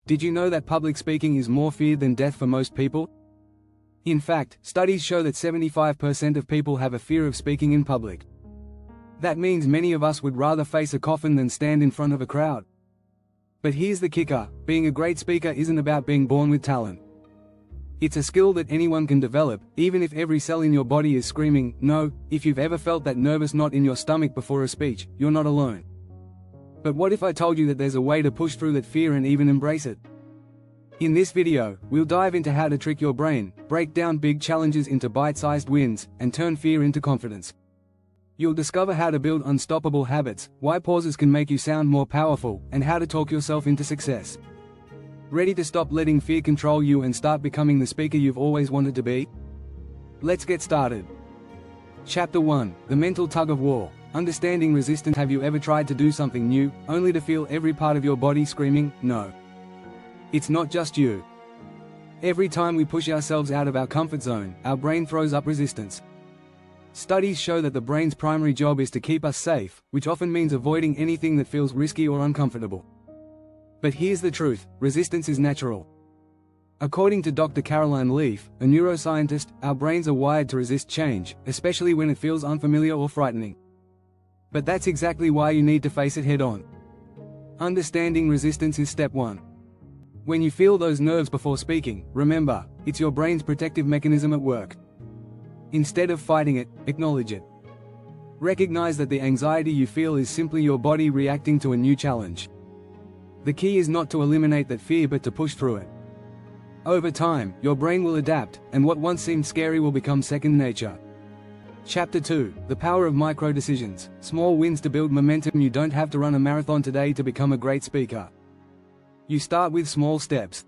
Did you know that public speaking is more feared than death for most people? In fact, studies show that 75% of people have a fear of speaking in public. That means many of us would rather face a coffin than stand in front of a crowd. But here's the kicker: being a great speaker isn't about being born with talent. It's a skill that anyone can develop, even if every cell in your body is screaming, no. If you've ever felt that nervous knot in your stomach before a speech, you're not alone. But what if I told you that there's a way to push through that fear and even embrace it? In this video, we'll dive into how to trick your brain, break down big challenges into bite-sized wins, and turn fear into confidence. You'll discover how to build unstoppable habits, why pauses can make you sound more powerful, and how to talk yourself into success. Ready to stop letting fear control you and start becoming the speaker you've always wanted to be? Let's get started. Chapter 1: The Mental Tug of War. Understanding resistance. Have you ever tried to do something new, only to feel every part of your body screaming, no? It's not just you. Every time we push ourselves out of our comfort zone, our brain throws up resistance. Studies show that the brain's primary job is to keep us safe, which often means avoiding anything that feels risky or uncomfortable. But here's the truth: resistance is natural. According to Dr. Caroline Leaf, a neuroscientist, our brains are wired to resist change, especially when it feels unfamiliar or frightening. But that's exactly why you need to face it head-on. Understanding resistance is step 1. When you feel those nerves before speaking, remember, it's your brain's protective mechanism at work. Instead of fighting it, acknowledge it. Recognize that the anxiety you feel is simply your body reacting to a new challenge. The key is not to eliminate that fear but to push through it. Over time, your brain will adapt, and what once seemed scary will become second nature. Chapter 2: The Power of Micro-Decisions. Small wins to build momentum. You don't have to run a marathon today to become a great speaker. You start with small steps.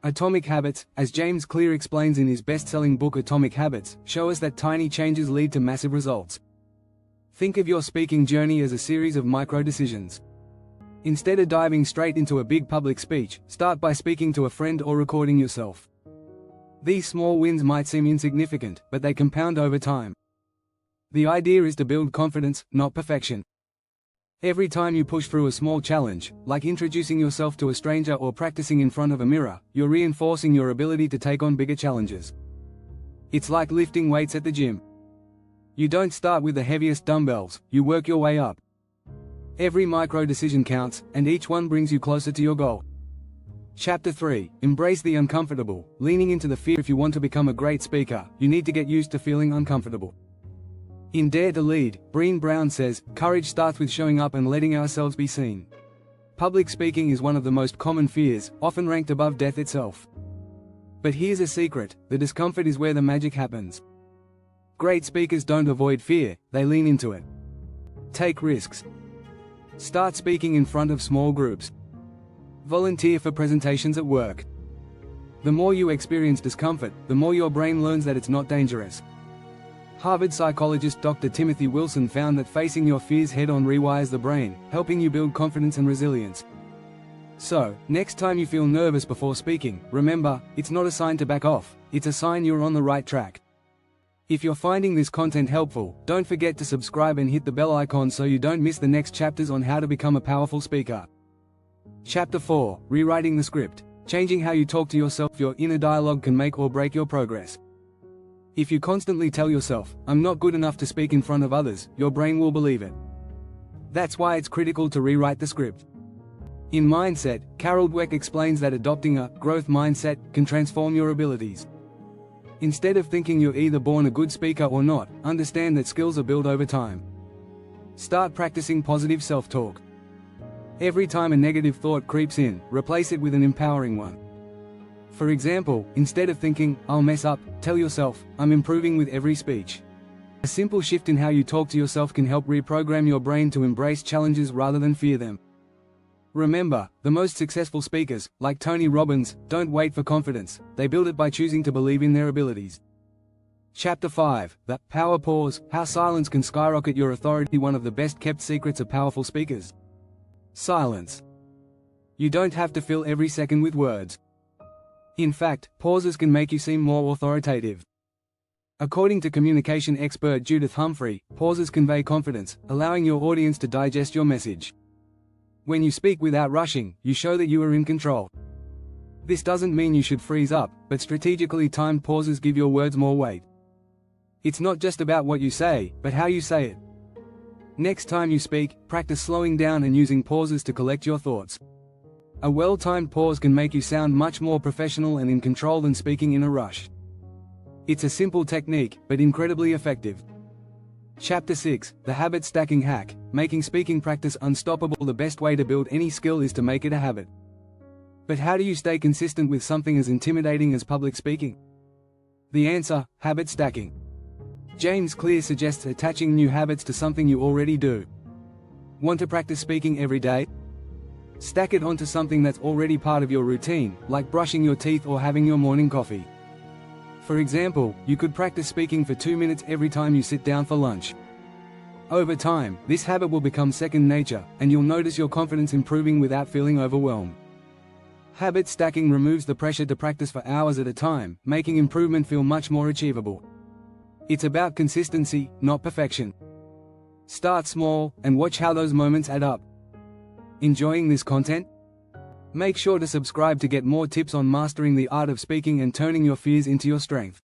Atomic habits, as James Clear explains in his best-selling book Atomic Habits, show us that tiny changes lead to massive results. Think of your speaking journey as a series of micro-decisions. Instead of diving straight into a big public speech, start by speaking to a friend or recording yourself. These small wins might seem insignificant, but they compound over time. The idea is to build confidence, not perfection. Every time you push through a small challenge, like introducing yourself to a stranger or practicing in front of a mirror, you're reinforcing your ability to take on bigger challenges. It's like lifting weights at the gym. You don't start with the heaviest dumbbells, you work your way up. Every micro-decision counts, and each one brings you closer to your goal. Chapter 3: Embrace the uncomfortable. Leaning into the fear. If you want to become a great speaker, you need to get used to feeling uncomfortable. In Dare to Lead, Brené Brown says, "Courage starts with showing up and letting ourselves be seen." Public speaking is one of the most common fears, often ranked above death itself. But here's a secret: the discomfort is where the magic happens. Great speakers don't avoid fear, they lean into it. Take risks. Start speaking in front of small groups. Volunteer for presentations at work. The more you experience discomfort, the more your brain learns that it's not dangerous. Harvard psychologist Dr. Timothy Wilson found that facing your fears head-on rewires the brain, helping you build confidence and resilience. So, next time you feel nervous before speaking, remember, it's not a sign to back off, it's a sign you're on the right track. If you're finding this content helpful, don't forget to subscribe and hit the bell icon so you don't miss the next chapters on how to become a powerful speaker. Chapter 4: Rewriting the Script. Changing how you talk to yourself. Your inner dialogue can make or break your progress. If you constantly tell yourself, "I'm not good enough to speak in front of others," your brain will believe it. That's why it's critical to rewrite the script. In Mindset, Carol Dweck explains that adopting a growth mindset can transform your abilities. Instead of thinking you're either born a good speaker or not, understand that skills are built over time. Start practicing positive self-talk. Every time a negative thought creeps in, replace it with an empowering one. For example, instead of thinking, "I'll mess up," tell yourself, "I'm improving with every speech." A simple shift in how you talk to yourself can help reprogram your brain to embrace challenges rather than fear them. Remember, the most successful speakers, like Tony Robbins, don't wait for confidence, they build it by choosing to believe in their abilities. Chapter 5: The Power Pause. How silence can skyrocket your authority. One of the best-kept secrets of powerful speakers: silence. You don't have to fill every second with words. In fact, pauses can make you seem more authoritative. According to communication expert Judith Humphrey, pauses convey confidence, allowing your audience to digest your message. When you speak without rushing, you show that you are in control. This doesn't mean you should freeze up, but strategically timed pauses give your words more weight. It's not just about what you say, but how you say it. Next time you speak, practice slowing down and using pauses to collect your thoughts. A well-timed pause can make you sound much more professional and in control than speaking in a rush. It's a simple technique, but incredibly effective. Chapter 6, The Habit Stacking Hack, Making Speaking Practice Unstoppable. The best way to build any skill is to make it a habit. But how do you stay consistent with something as intimidating as public speaking? The answer: habit stacking. James Clear suggests attaching new habits to something you already do. Want to practice speaking every day? Stack it onto something that's already part of your routine, like brushing your teeth or having your morning coffee. For example, you could practice speaking for 2 minutes every time you sit down for lunch. Over time, this habit will become second nature, and you'll notice your confidence improving without feeling overwhelmed. Habit stacking removes the pressure to practice for hours at a time, making improvement feel much more achievable. It's about consistency, not perfection. Start small, and watch how those moments add up. Enjoying this content? Make sure to subscribe to get more tips on mastering the art of speaking and turning your fears into your strength.